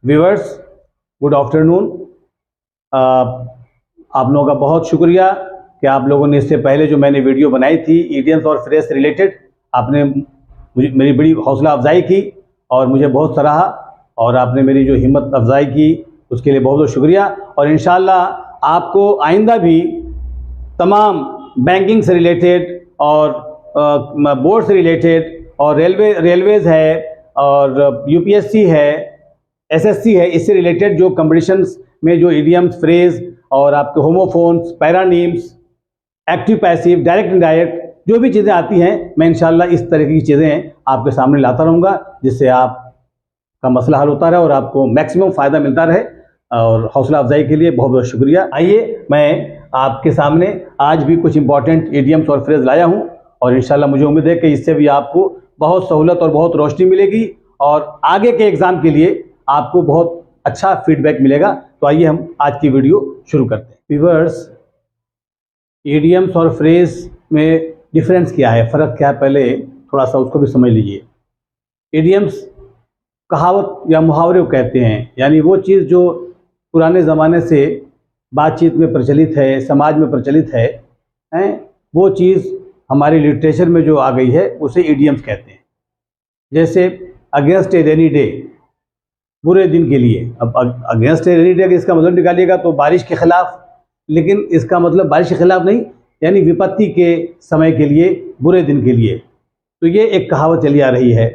Viewers, good afternoon. आप लोगों का बहुत शुक्रिया कि आप लोगों ने इससे पहले जो मैंने वीडियो बनाई थी ईडियम्स और फ्रेज से रिलेटेड, आपने मेरी बड़ी हौसला अफजाई की और मुझे बहुत सराहा, और आपने मेरी जो हिम्मत अफजाई की उसके लिए बहुत बहुत शुक्रिया। और इंशाल्लाह आपको आइंदा भी तमाम बैंकिंग से रिलेटेड और बोर्ड से रिलेटेड और रेलवेज़ है और यूपीएससी है, एसएससी है, इससे रिलेटेड जो कंपटीशंस में जो इडियम्स, फ्रेज और आपके homophones, paronyms, active passive, direct indirect जो भी चीज़ें आती हैं, मैं इंशाल्लाह इस तरह की चीज़ें आपके सामने लाता रहूँगा, जिससे आपका मसला हल होता रहे और आपको मैक्सिमम फ़ायदा मिलता रहे। और हौसला अफजाई के लिए बहुत बहुत शुक्रिया। आइए मैं आपके सामने आज भी कुछ इंपॉर्टेंट इडियम्स और फ्रेज लाया हूँ, और इंशाल्लाह मुझे उम्मीद है कि इससे भी आपको बहुत सहूलत और बहुत रोशनी मिलेगी और आगे के एग्ज़ाम के लिए आपको बहुत अच्छा फीडबैक मिलेगा। तो आइए हम आज की वीडियो शुरू करते हैं। व्यूअर्स, इडियम्स और फ्रेज में डिफरेंस क्या है, फ़र्क क्या है, पहले थोड़ा सा उसको भी समझ लीजिए। इडियम्स कहावत या मुहावरे को कहते हैं, यानी वो चीज़ जो पुराने ज़माने से बातचीत में प्रचलित है, समाज में प्रचलित है, वो चीज़ हमारी लिटरेचर में जो आ गई है उसे इडियम्स कहते हैं। जैसे अगेंस्ट ए रेनी डे, बुरे दिन के लिए। अब अगेंस्ट ए रेनी डे इसका मतलब निकालिएगा तो बारिश के खिलाफ, लेकिन इसका मतलब बारिश के खिलाफ नहीं, यानी विपत्ति के समय के लिए, बुरे दिन के लिए। तो ये एक कहावत चली आ रही है,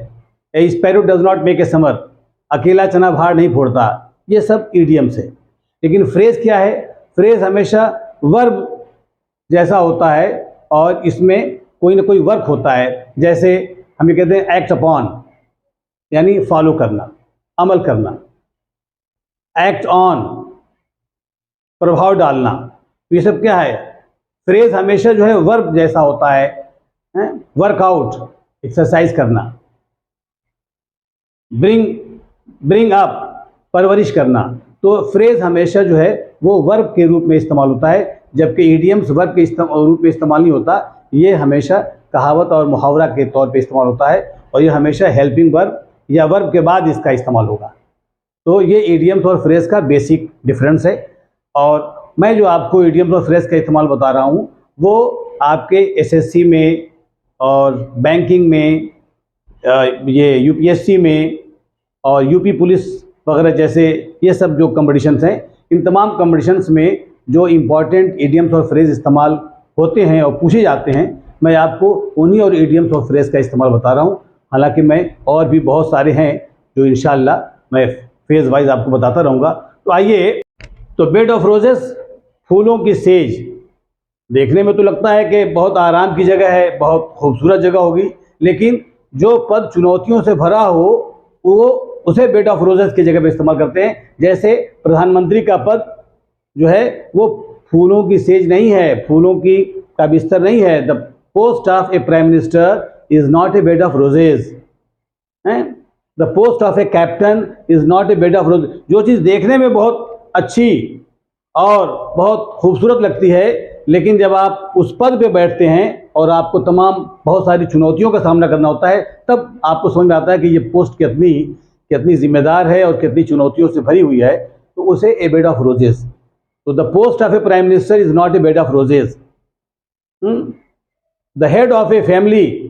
a sparrow does not make a summer, अकेला चना भार नहीं फोड़ता। ये सब इडियम्स है। लेकिन फ्रेज क्या है? फ्रेज हमेशा वर्ब जैसा होता है और इसमें कोई ना कोई वर्क होता है। जैसे हम ये कहते हैं एक्ट अपॉन, यानी फॉलो करना, अमल करना। एक्ट ऑन, प्रभाव डालना। तो ये सब क्या है? फ्रेज हमेशा जो है वर्ब जैसा होता है। वर्कआउट, एक्सरसाइज करना। ब्रिंग अप, परवरिश करना। तो फ्रेज हमेशा जो है वो वर्ब के रूप में इस्तेमाल होता है, जबकि इडियम्स वर्ब के रूप में इस्तेमाल नहीं होता। ये हमेशा कहावत और मुहावरा के तौर पे इस्तेमाल होता है, और ये हमेशा हेल्पिंग वर्ब या वर्ब के बाद इसका इस्तेमाल होगा। तो ये इडियम्स और फ्रेज का बेसिक डिफरेंस है। और मैं जो आपको इडियम्स और फ्रेज का इस्तेमाल बता रहा हूँ वो आपके एसएससी में और बैंकिंग में, ये यूपीएससी में और यूपी पुलिस वगैरह जैसे ये सब जो कंपटीशंस हैं, इन तमाम कंपटीशंस में जो इम्पॉर्टेंट इडियम्स और फ्रेज इस्तेमाल होते हैं और पूछे जाते हैं, मैं आपको उन्हीं और इडियम्स और फ्रेज का इस्तेमाल बता रहा हूँ। हालांकि मैं और भी बहुत सारे हैं जो इंशाल्लाह मैं फेज वाइज आपको बताता रहूँगा। तो आइए, तो बेड ऑफ रोजेस, फूलों की सेज, देखने में तो लगता है कि बहुत आराम की जगह है, बहुत खूबसूरत जगह होगी, लेकिन जो पद चुनौतियों से भरा हो वो उसे बेड ऑफ रोजेस की जगह पे इस्तेमाल करते हैं। जैसे प्रधानमंत्री का पद जो है वो फूलों की सेज नहीं है, फूलों की का बिस्तर नहीं है। The post of A prime minister is not a bed of roses. The post of a captain is not a bed of रोज। जो चीज़ देखने में बहुत अच्छी और बहुत खूबसूरत लगती है, लेकिन जब आप उस पद पे बैठते हैं और आपको तमाम बहुत सारी चुनौतियों का सामना करना होता है, तब आपको समझ में आता है कि ये पोस्ट कितनी जिम्मेदार है और कितनी चुनौतियों से भरी हुई है। तो उसे ए बेड ऑफ रोजेस। तो the post of A prime minister is not a bed of roses. The head of a family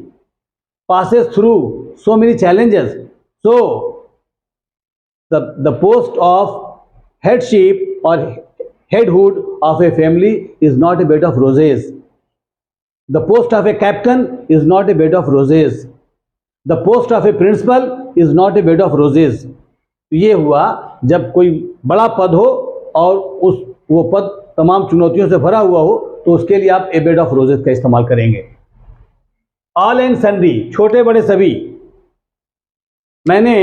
passes through so many challenges. So the post of headship or headhood of a family is not a bed of roses. The post of a captain is not a bed of roses. The post of a principal is not a bed of roses. ये हुआ जब कोई बड़ा पद हो और वो पद तमाम चुनौतियों से भरा हुआ हो, तो उसके लिए आप ए बेड ऑफ रोजेस का इस्तेमाल करेंगे। ऑल एंड सन्डी, छोटे बड़े सभी। मैंने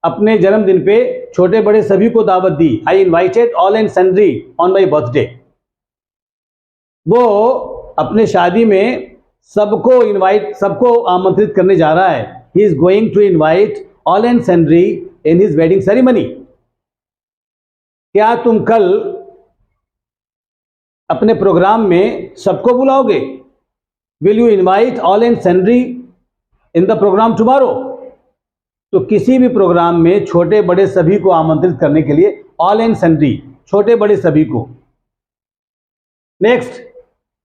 अपने जन्मदिन पे छोटे बड़े सभी को दावत दी। I invited all and sundry on my birthday. वो अपने शादी में सबको आमंत्रित करने जा रहा है। He is going to invite all and sundry in his wedding ceremony. क्या तुम कल अपने प्रोग्राम में सबको बुलाओगे? Will you invite all and sundry in the program tomorrow? तो किसी भी प्रोग्राम में छोटे बड़े सभी को आमंत्रित करने के लिए ऑल एंड सन्ड्री, छोटे बड़े सभी को। Next,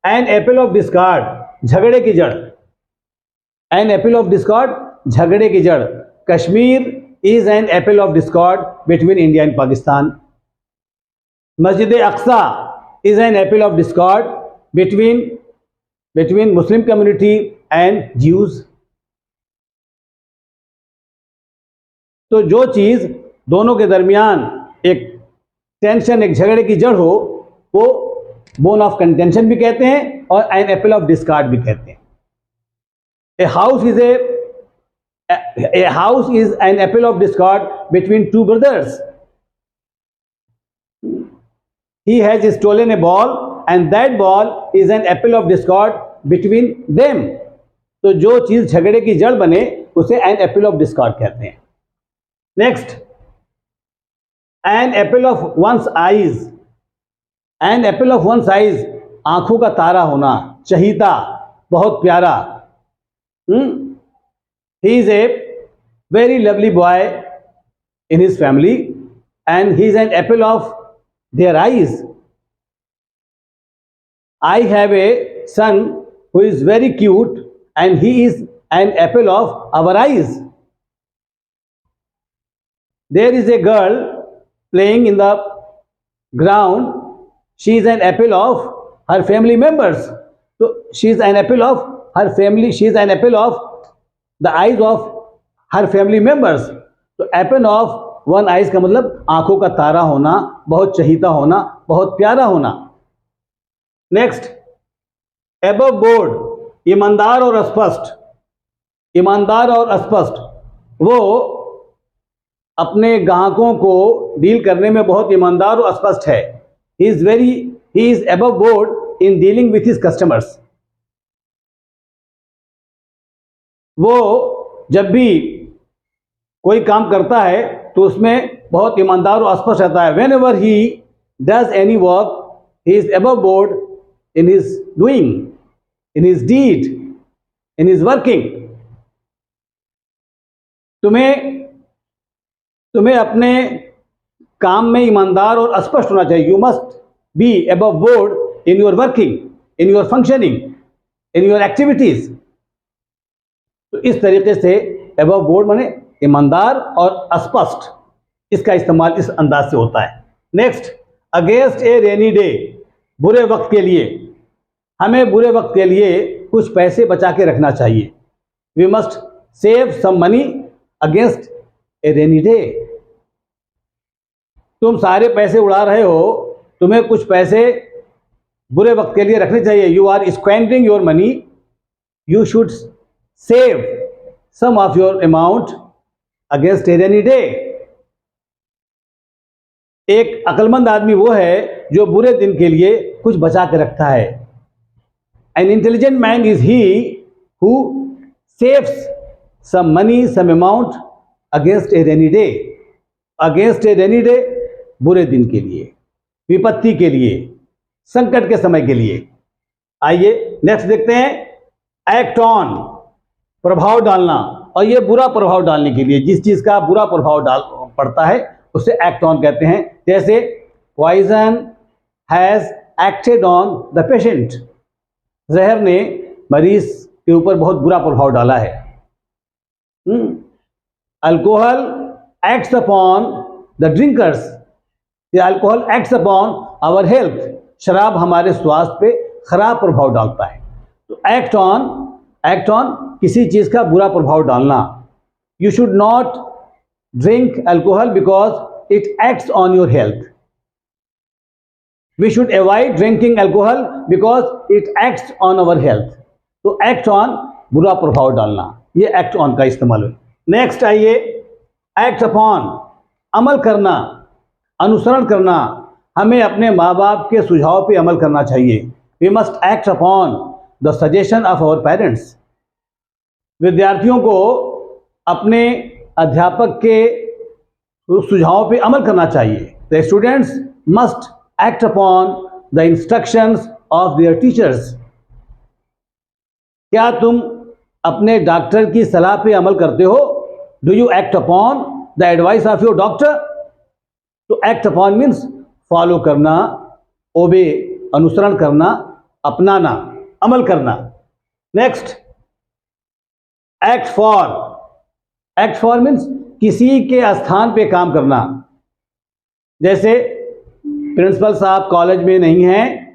an apple of discord, झगड़े की जड़। एन एपल ऑफ डिस्कॉर्ड, झगड़े की जड़। Kashmir is an apple of discord between India and Pakistan. Masjid Aqsa is an apple of discord between Muslim community and Jews. तो जो चीज दोनों के दरमियान एक टेंशन, एक झगड़े की जड़ हो, वो बोन ऑफ कंटेंशन भी कहते हैं और एन एपल ऑफ डिस्कार्ड भी कहते हैं। A house is an apple of discard between two brothers. He has stolen a ball and that ball is an apple of discord between them. तो जो चीज झगड़े की जड़ बने उसे एन एपल ऑफ डिस्कॉर्ड कहते हैं। Next, an apple of one's eyes. An apple of one's eyes, आंखों का तारा होना, चहीता, बहुत प्यारा। He is a very lovely boy in his family and he is an apple of their eyes. I have a son who is very cute and he is an apple of our eyes. There is a girl playing in the ground. She is an apple of her family members. So she is an apple of her family. She is an apple of the eyes of her family members. So apple of one eyes का मतलब आंखों का तारा होना, बहुत चहीता होना, बहुत प्यारा होना। नेक्स्ट, एबव बोर्ड, ईमानदार और अस्पष्ट। ईमानदार और अस्पष्ट, वो अपने ग्राहकों को डील करने में बहुत ईमानदार और अस्पष्ट है। He is above board in dealing with his customers. वो जब भी कोई काम करता है तो उसमें बहुत ईमानदार और स्पष्ट रहता है। Whenever he does any work, he is above board in his doing, in his deed, in his working. तुम्हें अपने काम में ईमानदार और स्पष्ट होना चाहिए। You must be above board in your working, in your functioning, in your activities. तो इस तरीके से अबव बोर्ड माने ईमानदार और स्पष्ट, इसका इस्तेमाल इस अंदाज से होता है। Next, against a rainy day, बुरे वक्त के लिए। हमें बुरे वक्त के लिए कुछ पैसे बचा के रखना चाहिए। We must save some money against a rainy day. तुम सारे पैसे उड़ा रहे हो, तुम्हें कुछ पैसे बुरे वक्त के लिए रखने चाहिए। You are squandering your money, you should save some of your amount against a rainy day. एक अक्लमंद आदमी वो है जो बुरे दिन के लिए कुछ बचा के रखता है। An intelligent man is he who saves some money, some amount against a rainy day. Against a rainy day, बुरे दिन के लिए, विपत्ति के लिए, संकट के समय के लिए। आइए नेक्स्ट देखते हैं, एक्ट ऑन, प्रभाव डालना। और ये बुरा प्रभाव डालने के लिए, जिस चीज का बुरा प्रभाव पड़ता है उसे एक्ट ऑन कहते हैं। जैसे poison has acted on the patient, जहर ने मरीज के ऊपर बहुत बुरा प्रभाव डाला है। Alcohol acts upon the drinkers, alcohol acts upon our health, शराब हमारे स्वास्थ्य पे खराब प्रभाव डालता है। तो एक्ट ऑन किसी चीज का बुरा प्रभाव डालना। You should not drink alcohol because it acts on your health. We should avoid drinking alcohol because it acts on our health. तो एक्ट ऑन, बुरा प्रभाव डालना, ये एक्ट ऑन का इस्तेमाल है। नेक्स्ट आइए, एक्ट अपॉन, अमल करना, अनुसरण करना। हमें अपने माँ बाप के सुझाव पे अमल करना चाहिए। We must act upon the suggestion of our parents. विद्यार्थियों को अपने अध्यापक के सुझावों पे अमल करना चाहिए। The students must act upon the instructions of their teachers. क्या तुम अपने डॉक्टर की सलाह पे अमल करते हो? Do you act upon the advice of your doctor? तो एक्ट अपॉन मीन्स फॉलो करना, ओबे अनुसरण करना, अपनाना, अमल करना। Next, act for. Act for means किसी के स्थान पे काम करना। जैसे प्रिंसिपल साहब कॉलेज में नहीं हैं,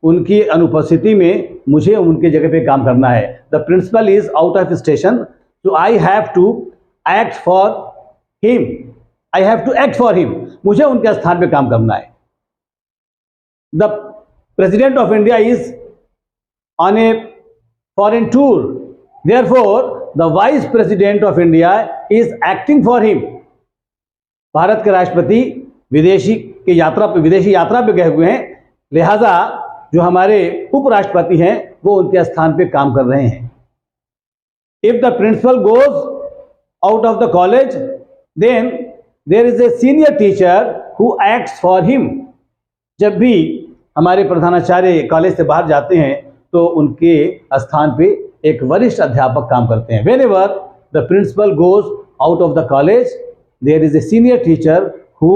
उनकी अनुपस्थिति में मुझे उनके जगह पे काम करना है। The principal is out of station, तो I have to act for him. I have to act for him, मुझे उनके स्थान पे काम करना है। The president of India is on a foreign tour, therefore the vice president of India is acting for him. Bharat के राष्ट्रपति विदेशी यात्रा पे गए हुए हैं, लिहाजा जो हमारे उपराष्ट्रपति हैं वो उनके स्थान पे काम कर रहे हैं। If the principal goes out of the college, then there is a senior teacher who acts for him. जब भी हमारे प्रधानाचार्य कॉलेज से बाहर जाते हैं तो उनके स्थान पे एक वरिष्ठ अध्यापक काम करते हैं। Whenever the principal goes out of the college, there is a senior teacher who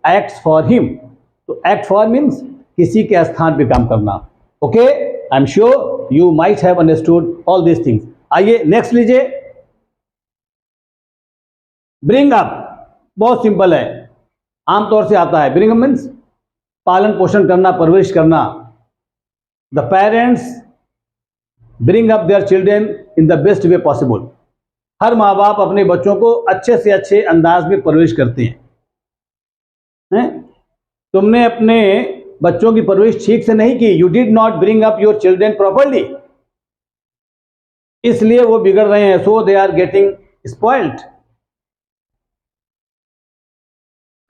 acts for him. तो एक्ट फॉर मीन्स किसी के स्थान पे काम करना। Okay, I am sure you might have understood all this things. आइए next लीजिए, bring up. बहुत सिंपल है, आमतौर से आता है। ब्रिंग अप मीन्स पालन पोषण करना, परवरिश करना। The parents bring up their children in the best way possible. हर माँ बाप अपने बच्चों को अच्छे से अच्छे अंदाज में परवरिश करते हैं। तुमने अपने बच्चों की परवरिश ठीक से नहीं की, you did not bring up your children properly, इसलिए वो बिगड़ रहे हैं। So they are getting spoiled.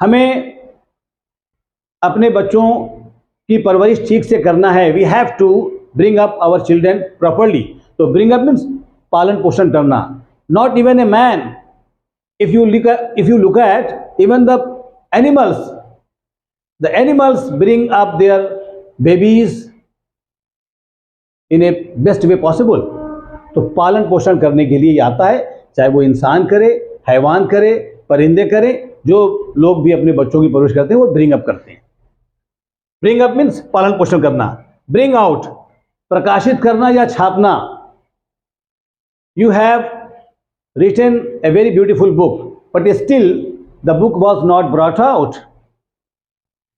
हमें अपने बच्चों की परवरिश ठीक से करना है। We have to bring up our children properly. तो ब्रिंग अप मीन्स पालन पोषण करना। Not even a man, if you look at even the animals, the animals bring up their babies in a best way possible। तो पालन पोषण करने के लिए आता है, चाहे वो इंसान करे, हैवान करे, परिंदे करे, जो लोग भी अपने बच्चों की परवरिश करते हैं वो ब्रिंग अप करते हैं। ब्रिंग अप मीन्स पालन पोषण करना। ब्रिंग आउट, प्रकाशित करना या छापना। You have written a very beautiful book but still the book was not brought out.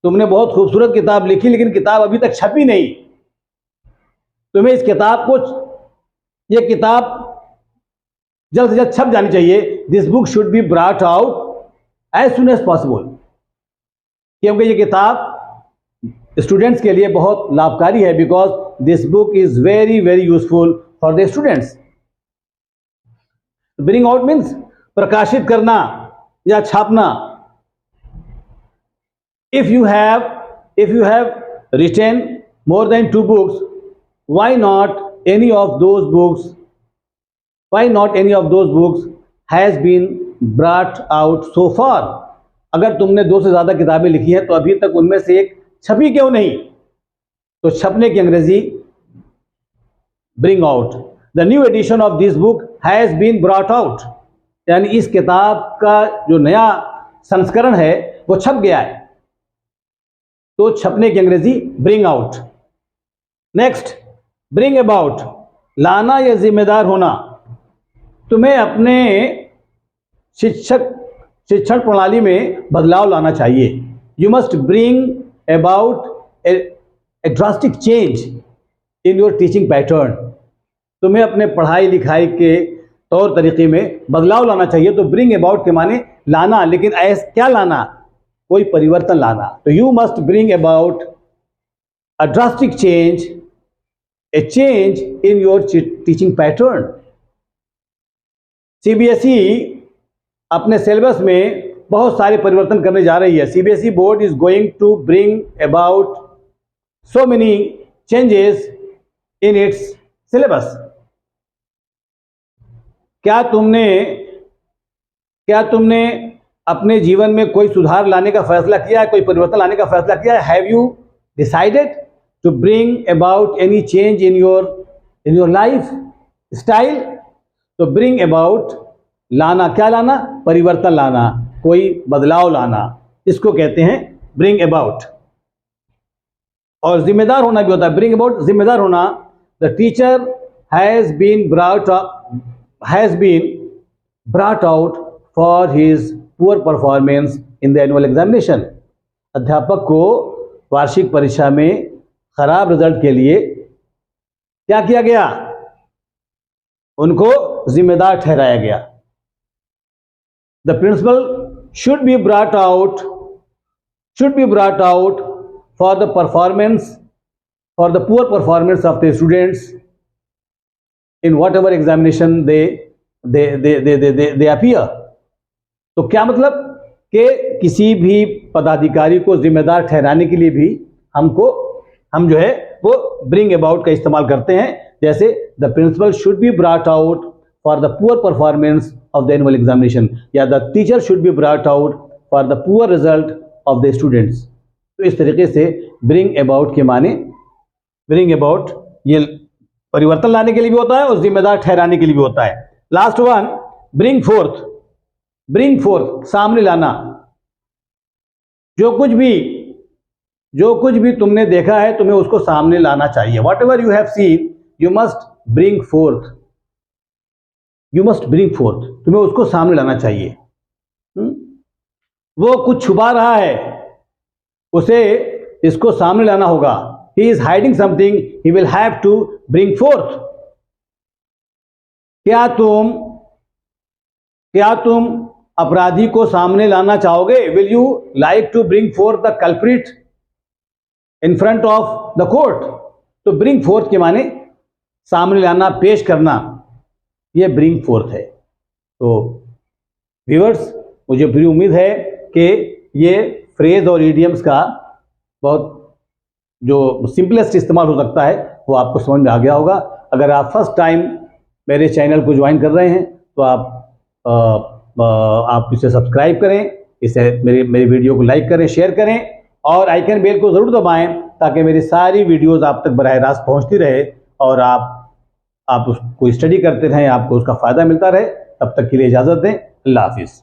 तुमने बहुत खूबसूरत किताब लिखी लेकिन किताब अभी तक छपी नहीं। तुम्हें इस किताब को, ये किताब जल्द से जल्द छप जानी चाहिए। This book should be brought out as soon as possible, क्योंकि ये किताब स्टूडेंट्स के लिए बहुत लाभकारी है। Because this book is very very useful for the students. Bring out means प्रकाशित करना या छापना। If you have written more than 2 books, why not any of those books has been brought out so far? अगर तुमने 2 से ज़्यादा किताबें लिखी हैं तो अभी तक उनमें से एक छपी क्यों नहीं? तो छपने की अंग्रेजी bring out। The new edition of this book has been brought out, यानी इस किताब का जो नया संस्करण है वो छप गया है। तो छपने की अंग्रेजी bring out. Next, bring about, लाना या जिम्मेदार होना। तुम्हें अपने शिक्षण प्रणाली में बदलाव लाना चाहिए। You must bring about A drastic change in your teaching pattern. तुम्हें अपने पढ़ाई लिखाई के तौर तरीके में बदलाव लाना चाहिए। तो ब्रिंग अबाउट के माने लाना, लेकिन ऐसा क्या लाना? कोई परिवर्तन लाना। तो you must bring about a drastic change, a change in your teaching pattern. CBSE अपने सिलेबस में बहुत सारे परिवर्तन करने जा रही है। CBSE board is going to bring about so many changes in its syllabus. क्या तुमने अपने जीवन में कोई सुधार लाने का फैसला किया है, कोई परिवर्तन लाने का फैसला किया है? Have you decided to bring about any change in your life style? तो ब्रिंग अबाउट लाना, क्या लाना? परिवर्तन लाना, कोई बदलाव लाना, इसको कहते हैं ब्रिंग अबाउट। और जिम्मेदार होना भी होता है, ब्रिंग अबाउट जिम्मेदार होना। The teacher has been brought out for his poor performance in the annual examination. अध्यापक को वार्षिक परीक्षा में खराब रिजल्ट के लिए क्या किया गया? उनको जिम्मेदार ठहराया गया। The principal should be brought out for the poor performance of the students in whatever examination they appear। तो क्या मतलब कि किसी भी पदाधिकारी को जिम्मेदार ठहराने के लिए भी हम जो है वो ब्रिंग अबाउट का इस्तेमाल करते हैं। जैसे the principal should be brought out for the poor performance of the annual examination, या the teacher should be brought out for the poor result of the students. तो इस तरीके से ब्रिंग अबाउट के माने, ब्रिंग अबाउट ये परिवर्तन लाने के लिए भी होता है और जिम्मेदार ठहराने के लिए भी होता है। Last one, bring fourth. Bring fourth सामने लाना। जो कुछ भी तुमने देखा है तुम्हें उसको सामने लाना चाहिए। What ever you have seen you must bring fourth, तुम्हें उसको सामने लाना चाहिए। वो कुछ छुपा रहा है, उसे इसको सामने लाना होगा। He is hiding something, he will have to bring forth. क्या तुम अपराधी को सामने लाना चाहोगे? Will you like to bring forth the culprit in front of the court? तो ब्रिंग फोर्थ के माने सामने लाना, पेश करना, ये ब्रिंग फोर्थ है। तो व्यूअर्स, मुझे पूरी उम्मीद है कि ये फ्रेज और इडियम्स का बहुत जो सिंपलेस्ट इस्तेमाल हो सकता है वो आपको समझ में आ गया होगा। अगर आप फर्स्ट टाइम मेरे चैनल को ज्वाइन कर रहे हैं तो आप इसे सब्सक्राइब करें, इसे मेरी वीडियो को लाइक करें, शेयर करें और आइकन बेल को ज़रूर दबाएं ताकि मेरी सारी वीडियोज़ आप तक बराह रास्त पहुँचती रहे और आप उसको स्टडी करते रहें, आपको उसका फ़ायदा मिलता रहे। तब तक के लिए इजाज़त दें। अल्लाह हाफिज़।